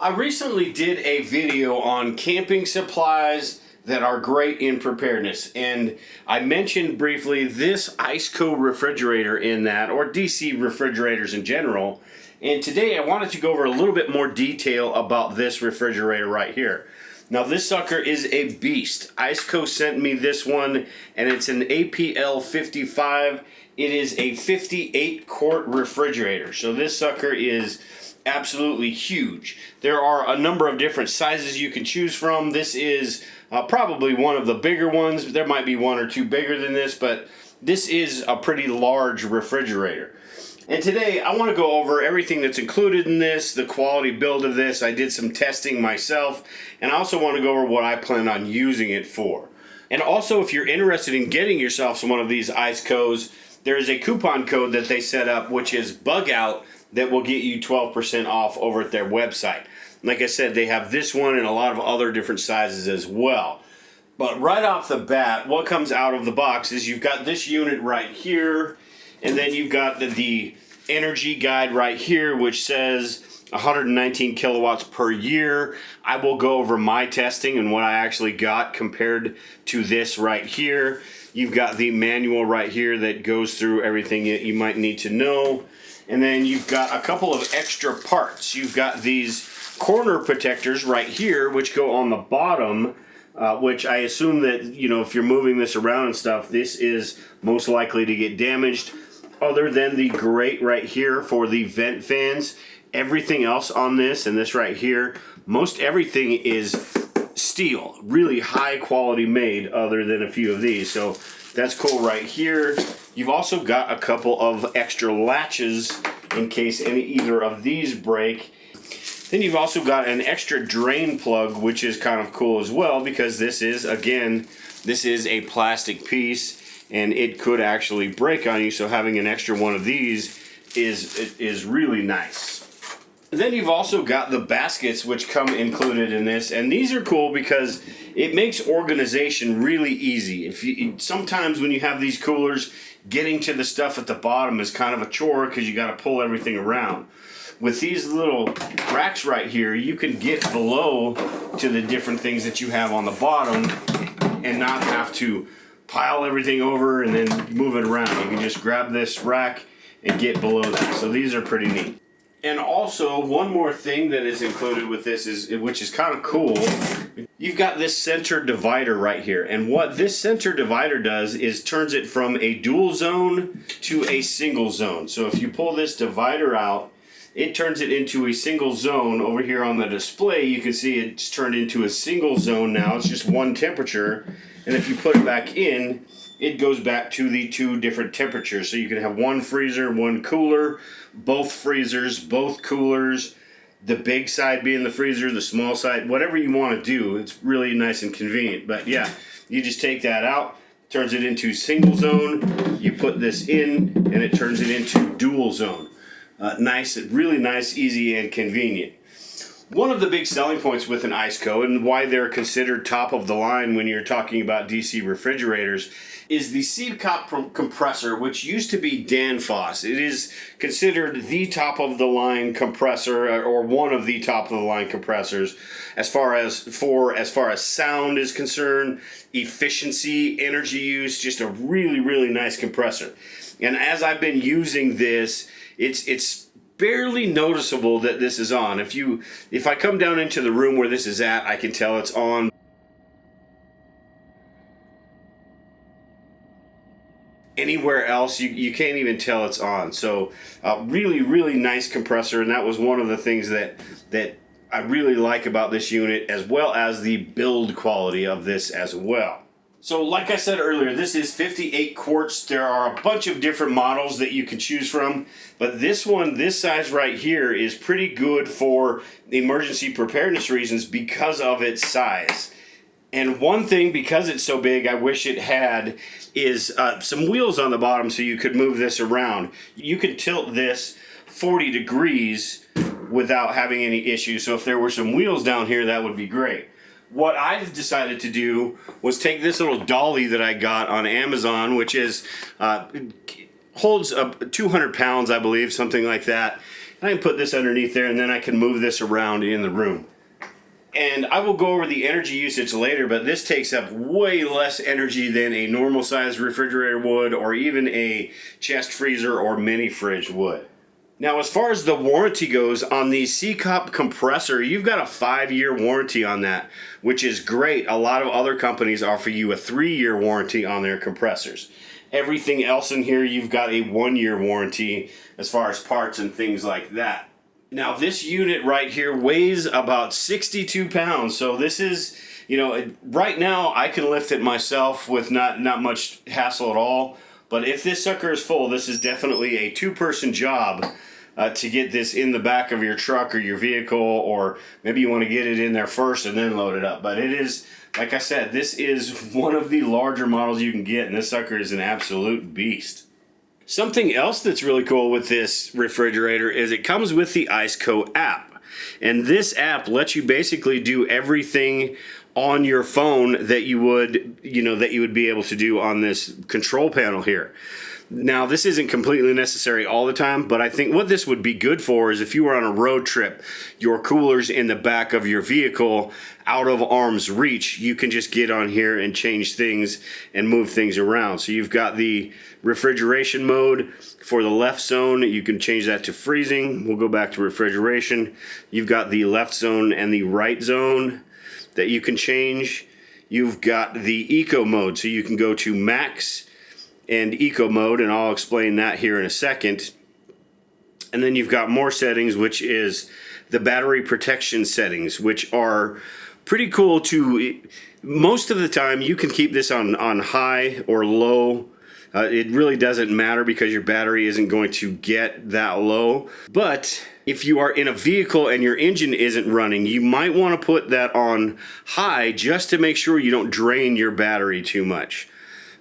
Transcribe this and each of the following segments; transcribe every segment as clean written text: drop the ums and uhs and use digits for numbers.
I recently did a video on camping supplies that are great in preparedness, and I mentioned briefly this Iceco refrigerator in that, or DC refrigerators in general. And today I wanted to go over a little bit more detail about this refrigerator right here. Now this sucker is a beast. Iceco sent me this one, and it's an APL55. It is a 58 quart refrigerator. So this sucker is absolutely huge. There are a number of different sizes you can choose from. This is probably one of the bigger ones. There might be one or two bigger than this, but this is a pretty large refrigerator. And today I want to go over everything that's included in this, the quality build of this. I did some testing myself, and I also want to go over what I plan on using it for. And also, if you're interested in getting yourself some one of these Icecos, there is a coupon code that they set up, which is bug out, that will get you 12% off over at their website. Like I said, they have this one and a lot of other different sizes as well. But right off the bat, what comes out of the box is you've got this unit right here, and then you've got the energy guide right here, which says 119 kilowatts per year. I will go over my testing and what I actually got compared to this right here. You've got the manual right here that goes through everything that you might need to know. And then you've got a couple of extra parts. You've got these corner protectors right here, which go on the bottom, which I assume that, you know, if you're moving this around and stuff, this is most likely to get damaged. Other than the grate right here for the vent fans, everything else on this and this right here, most everything is steel, really high quality made, other than a few of these. So that's cool right here. You've also got a couple of extra latches in case either of these break. Then you've also got an extra drain plug, which is kind of cool as well, because this is, again, this is a plastic piece and it could actually break on you. So having an extra one of these is really nice. Then you've also got the baskets, which come included in this, and these are cool because it makes organization really easy. Sometimes when you have these coolers, getting to the stuff at the bottom is kind of a chore because you got to pull everything around. With these little racks right here, you can get below to the different things that you have on the bottom and not have to pile everything over and then move it around. You can just grab this rack and get below that. So these are pretty neat. And also, one more thing that is included with this, which is kind of cool, you've got this center divider right here. And what this center divider does is turns it from a dual zone to a single zone. So if you pull this divider out, it turns it into a single zone. Over here on the display, you can see it's turned into a single zone now. It's just one temperature. And if you put it back in, it goes back to the two different temperatures. So you can have one freezer, one cooler, both freezers, both coolers, the big side being the freezer, the small side, whatever you want to do. It's really nice and convenient. But yeah, you just take that out, turns it into single zone. You put this in, and it turns it into dual zone. Nice, really nice, easy, and convenient. One of the big selling points with an Iceco, and why they're considered top of the line when you're talking about DC refrigerators, is the SECOP compressor, which used to be Danfoss. It is considered the top of the line compressor, or one of the top of the line compressors, as far as sound is concerned, efficiency, energy use. Just a really, really nice compressor. And as I've been using this, it's barely noticeable that this is on. If I come down into the room where this is at, I can tell it's on. Anywhere else, you can't even tell it's on. So really, really nice compressor, and that was one of the things that I really like about this unit, as well as the build quality of this as well. So like I said earlier, this is 58 quarts. There are a bunch of different models that you can choose from, but this one, this size right here, is pretty good for emergency preparedness reasons because of its size. And one thing, because it's so big, I wish it had is some wheels on the bottom so you could move this around. You could tilt this 40 degrees without having any issues. So if there were some wheels down here, that would be great. What I've decided to do was take this little dolly that I got on Amazon, which is holds 200 pounds, I believe, something like that. I can put this underneath there, and then I can move this around in the room. And I will go over the energy usage later, but this takes up way less energy than a normal size refrigerator would, or even a chest freezer or mini fridge would. Now, as far as the warranty goes, on the SECOP compressor, you've got a 5-year warranty on that, which is great. A lot of other companies offer you a 3-year warranty on their compressors. Everything else in here, you've got a 1-year warranty as far as parts and things like that. Now, this unit right here weighs about 62 pounds. So this is, you know, right now I can lift it myself with not much hassle at all. But if this sucker is full, this is definitely a 2-person job to get this in the back of your truck or your vehicle, or maybe you want to get it in there first and then load it up. But it is, like I said, this is one of the larger models you can get, and this sucker is an absolute beast. Something else that's really cool with this refrigerator is it comes with the Iceco app. And this app lets you basically do everything on your phone that you would be able to do on this control panel here. Now, this isn't completely necessary all the time, but I think what this would be good for is if you were on a road trip, your cooler's in the back of your vehicle, out of arm's reach, you can just get on here and change things and move things around. So you've got the refrigeration mode for the left zone. You can change that to freezing. We'll go back to refrigeration. You've got the left zone and the right zone that you can change. You've got the eco mode, so you can go to max and eco mode, and I'll explain that here in a second. And then you've got more settings, which is the battery protection settings, which are pretty cool to, most of the time you can keep this on high or low. It really doesn't matter because your battery isn't going to get that low. But if you are in a vehicle and your engine isn't running, you might want to put that on high just to make sure you don't drain your battery too much.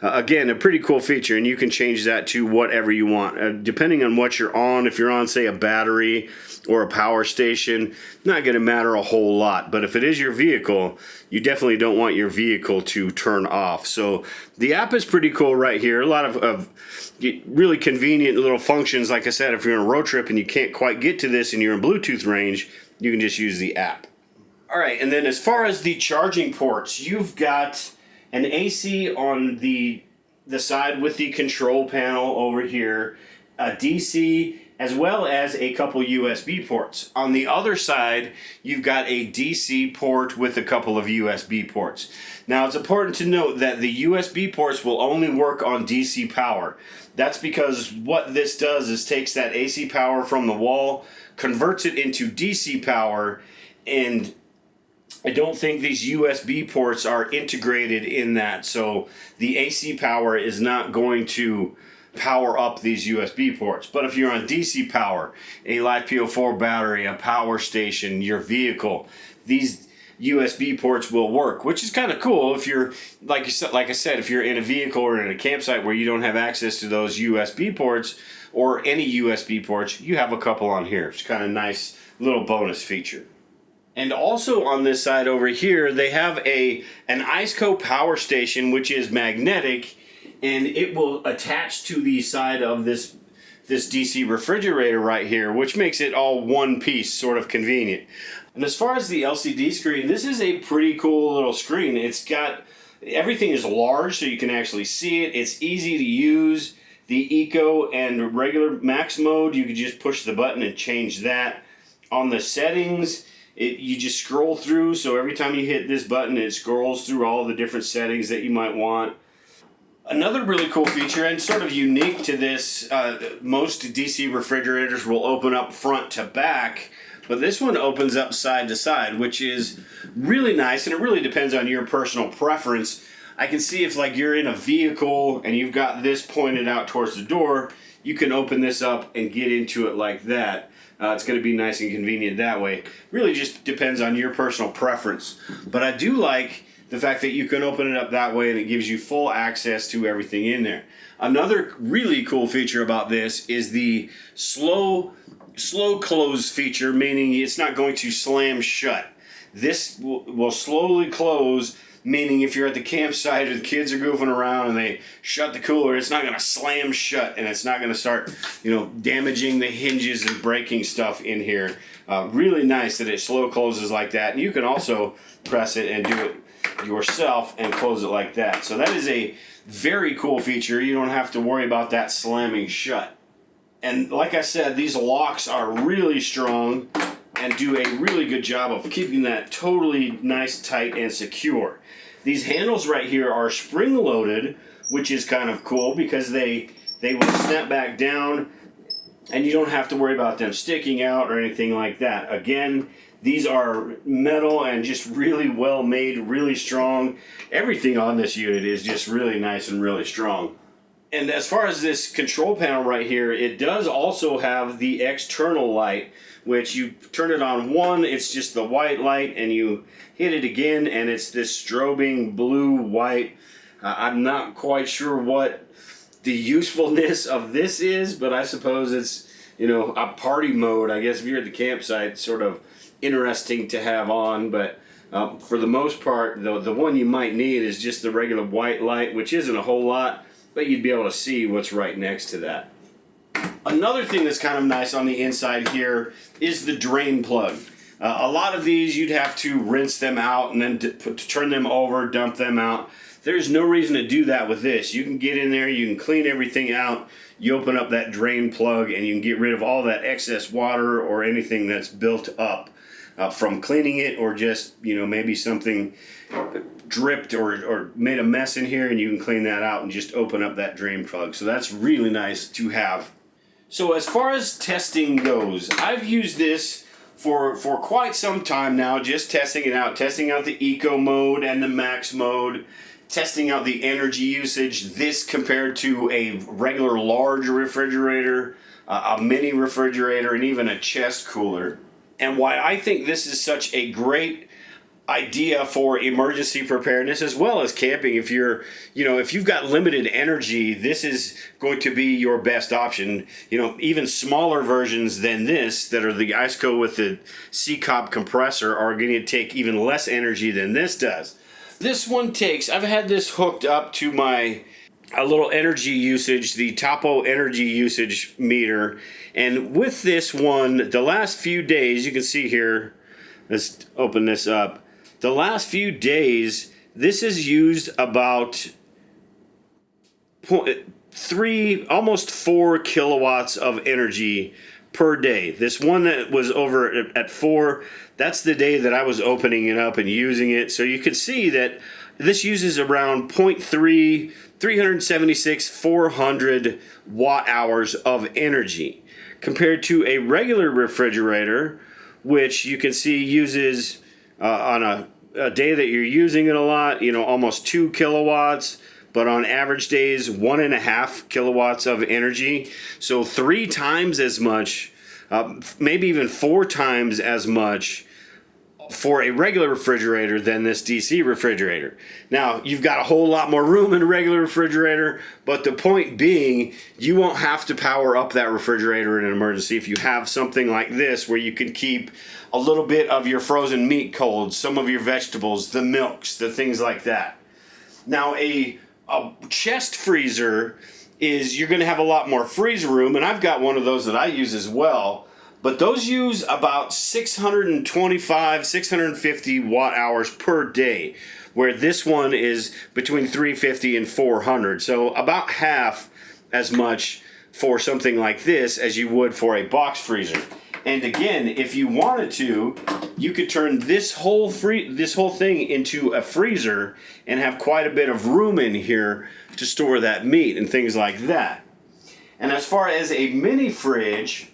Again, a pretty cool feature, and you can change that to whatever you want. Depending on what you're on, if you're on, say, a battery or a power station, not going to matter a whole lot. But if it is your vehicle, you definitely don't want your vehicle to turn off. So the app is pretty cool right here. A lot of really convenient little functions. Like I said, if you're on a road trip and you can't quite get to this and you're in Bluetooth range, you can just use the app. All right, and then as far as the charging ports, you've got an AC on the side with the control panel over here, a DC, as well as a couple USB ports. On the other side, you've got a DC port with a couple of USB ports. Now, it's important to note that the USB ports will only work on DC power. That's because what this does is takes that AC power from the wall, converts it into DC power, and I don't think these USB ports are integrated in that, so the AC power is not going to power up these USB ports. But if you're on DC power, a LiFePO4 battery, a power station, your vehicle, these USB ports will work, which is kind of cool if you're, like I said, if you're in a vehicle or in a campsite where you don't have access to those USB ports or any USB ports, you have a couple on here. It's kind of nice little bonus feature. And also on this side over here, they have an Iceco power station, which is magnetic, and it will attach to the side of this DC refrigerator right here, which makes it all one piece, sort of convenient. And as far as the LCD screen, this is a pretty cool little screen. It's got, everything is large so you can actually see it. It's easy to use. The Eco and regular max mode, you can just push the button and change that. On the settings, you just scroll through, so every time you hit this button, it scrolls through all the different settings that you might want. Another really cool feature, and sort of unique to this, most DC refrigerators will open up front to back, but this one opens up side to side, which is really nice, and it really depends on your personal preference. I can see if like you're in a vehicle and you've got this pointed out towards the door, you can open this up and get into it like that. It's going to be nice and convenient that way. Really just depends on your personal preference. But I do like the fact that you can open it up that way and it gives you full access to everything in there. Another really cool feature about this is the slow close feature, meaning it's not going to slam shut. This will slowly close meaning if you're at the campsite or the kids are goofing around and they shut the cooler, it's not going to slam shut and it's not going to start, damaging the hinges and breaking stuff in here. Really nice that it slow closes like that. And you can also press it and do it yourself and close it like that. So that is a very cool feature. You don't have to worry about that slamming shut. And like I said, these locks are really strong and do a really good job of keeping that totally nice, tight, and secure. These handles right here are spring-loaded, which is kind of cool because they will snap back down and you don't have to worry about them sticking out or anything like that. Again, these are metal and just really well made, really strong. Everything on this unit is just really nice and really strong. And as far as this control panel right here, it does also have the external light, which you turn it on one, it's just the white light, and you hit it again, and it's this strobing blue-white. I'm not quite sure what the usefulness of this is, but I suppose it's, a party mode. I guess if you're at the campsite, sort of interesting to have on, but for the most part, the one you might need is just the regular white light, which isn't a whole lot, but you'd be able to see what's right next to that. Another thing that's kind of nice on the inside here is the drain plug. A lot of these you'd have to rinse them out and then turn them over, dump them out. There's no reason to do that with this. You can get in there, you can clean everything out, you open up that drain plug and you can get rid of all that excess water or anything that's built up from cleaning it, or just, maybe something dripped or made a mess in here, and you can clean that out and just open up that drain plug. So that's really nice to have. So as far as testing goes, I've used this for quite some time now, just testing out the eco mode and the max mode, testing out the energy usage, this compared to a regular large refrigerator, a mini refrigerator, and even a chest cooler. And why I think this is such a great idea for emergency preparedness as well as camping. If you've got limited energy, this is going to be your best option. Even smaller versions than this that are the Iceco with the SECOP compressor are going to take even less energy than this does. This one takes, I've had this hooked up to a little energy usage, the Topo energy usage meter. And with this one, the last few days, you can see here, let's open this up. The last few days, this has used about almost 4 kilowatts of energy per day. This one that was over at 4, that's the day that I was opening it up and using it. So you can see that this uses around 376, 400 watt hours of energy, compared to a regular refrigerator, which you can see uses on a day that you're using it a lot, almost 2 kilowatts, but on average days, 1.5 kilowatts of energy. So 3 times as much, maybe even 4 times as much for a regular refrigerator than this DC refrigerator. Now, you've got a whole lot more room in a regular refrigerator, but the point being, you won't have to power up that refrigerator in an emergency if you have something like this where you can keep a little bit of your frozen meat cold, some of your vegetables, the milks, the things like that. Now, a chest freezer is, you're going to have a lot more freeze room, and I've got one of those that I use as well. But those use about 625, 650 watt hours per day, where this one is between 350 and 400. So about half as much for something like this as you would for a box freezer. And again, if you wanted to, you could turn this whole thing into a freezer and have quite a bit of room in here to store that meat and things like that. And as far as a mini fridge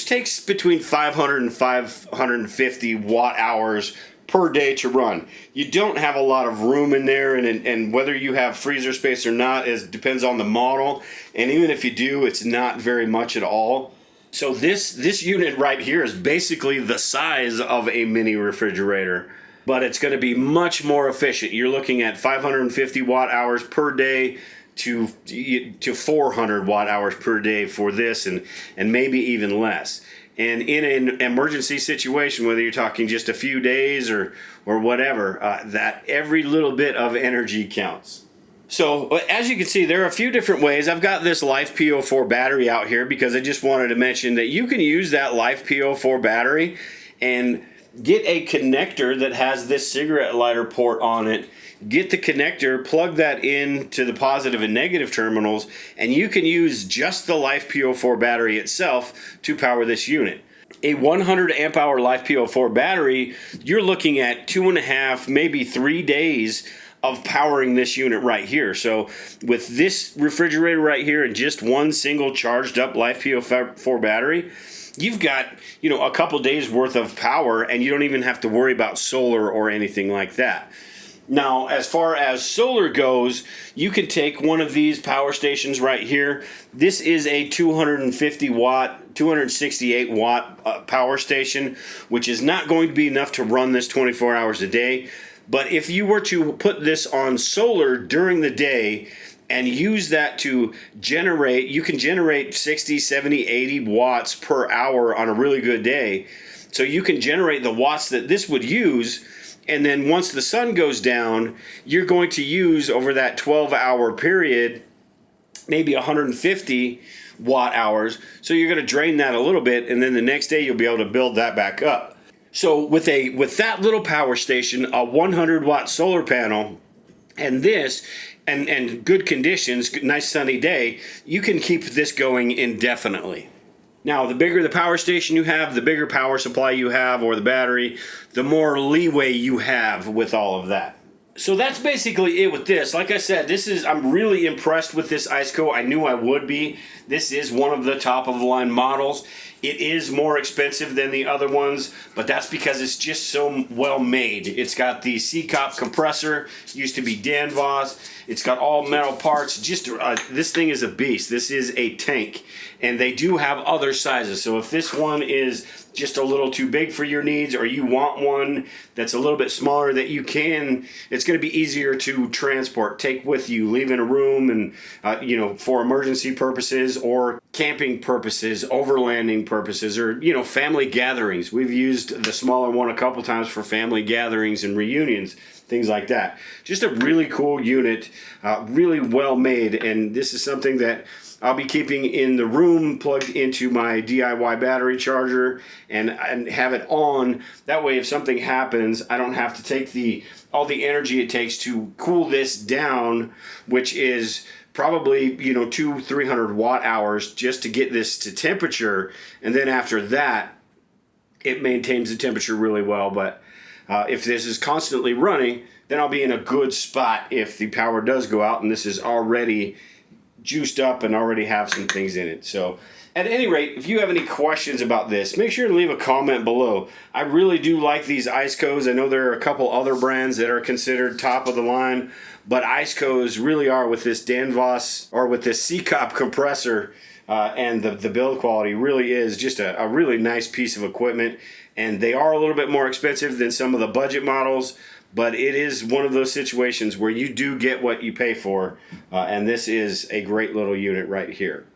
takes between 500 and 550 watt hours per day to run. You don't have a lot of room in there, and whether you have freezer space or not depends on the model. And even if you do, it's not very much at all. So this unit right here is basically the size of a mini refrigerator, but it's going to be much more efficient. You're looking at 550 watt hours per day to 400 watt hours per day for this, and maybe even less. And in an emergency situation, whether you're talking just a few days or whatever, that every little bit of energy counts. So as you can see, there are a few different ways. I've got this Life P04 battery out here because I just wanted to mention that you can use that Life P04 battery and get a connector that has this cigarette lighter port on it. Get the connector, plug that in to the positive and negative terminals, and you can use just the Life P04 battery itself to power this unit. A 100 amp hour Life P04 battery, you're looking at 2.5, maybe 3 days of powering this unit right here. So with this refrigerator right here and just one single charged up Life P04 battery, you've got, you know, a couple days worth of power, and you don't even have to worry about solar or anything like that. Now, as far as solar goes, you can take one of these power stations right here. This is a 250 watt, 268 watt power station, which is not going to be enough to run this 24 hours a day. But if you were to put this on solar during the day and use that to generate, you can generate 60, 70, 80 watts per hour on a really good day. So you can generate the watts that this would use. And then once the sun goes down, you're going to use over that 12-hour period, maybe 150 watt hours. So you're going to drain that a little bit, and then the next day you'll be able to build that back up. So with that little power station, a 100 watt solar panel, and this, and good conditions, nice sunny day, you can keep this going indefinitely. Now, the bigger the power station you have, the bigger power supply you have, or the battery, the more leeway you have with all of that. So that's basically it with this. Like I said, I'm really impressed with this Iceco. I knew I would be. This is one of the top of the line models. It is more expensive than the other ones, but that's because it's just so well made. It's got the SECOP compressor, used to be Danfoss. It's got all metal parts. Just this thing is a beast. This is a tank, and they do have other sizes. So if this one is just a little too big for your needs, or you want one that's a little bit smaller that you can, it's going to be easier to transport, take with you, leave in a room, and for emergency purposes or camping purposes, overlanding purposes, or family gatherings. We've used the smaller one a couple times for family gatherings and reunions, things like that. Just a really cool unit, really well made, and this is something that I'll be keeping in the room plugged into my DIY battery charger and have it on. That way if something happens, I don't have to take all the energy it takes to cool this down, which is probably 200-300 watt hours just to get this to temperature, and then after that it maintains the temperature really well. But if this is constantly running, then I'll be in a good spot if the power does go out and this is already juiced up and already have some things in it. So at any rate, if you have any questions about this, make sure to leave a comment below. I really do like these Icecos. I know there are a couple other brands that are considered top of the line, but Icecos really are, with this Danfoss or with this SECOP compressor, and the build quality really is just a really nice piece of equipment. And they are a little bit more expensive than some of the budget models, but it is one of those situations where you do get what you pay for, and this is a great little unit right here.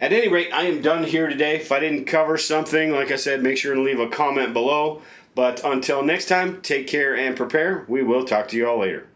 At any rate, I am done here today. If I didn't cover something, like I said, make sure to leave a comment below. But until next time, take care and prepare. We will talk to you all later.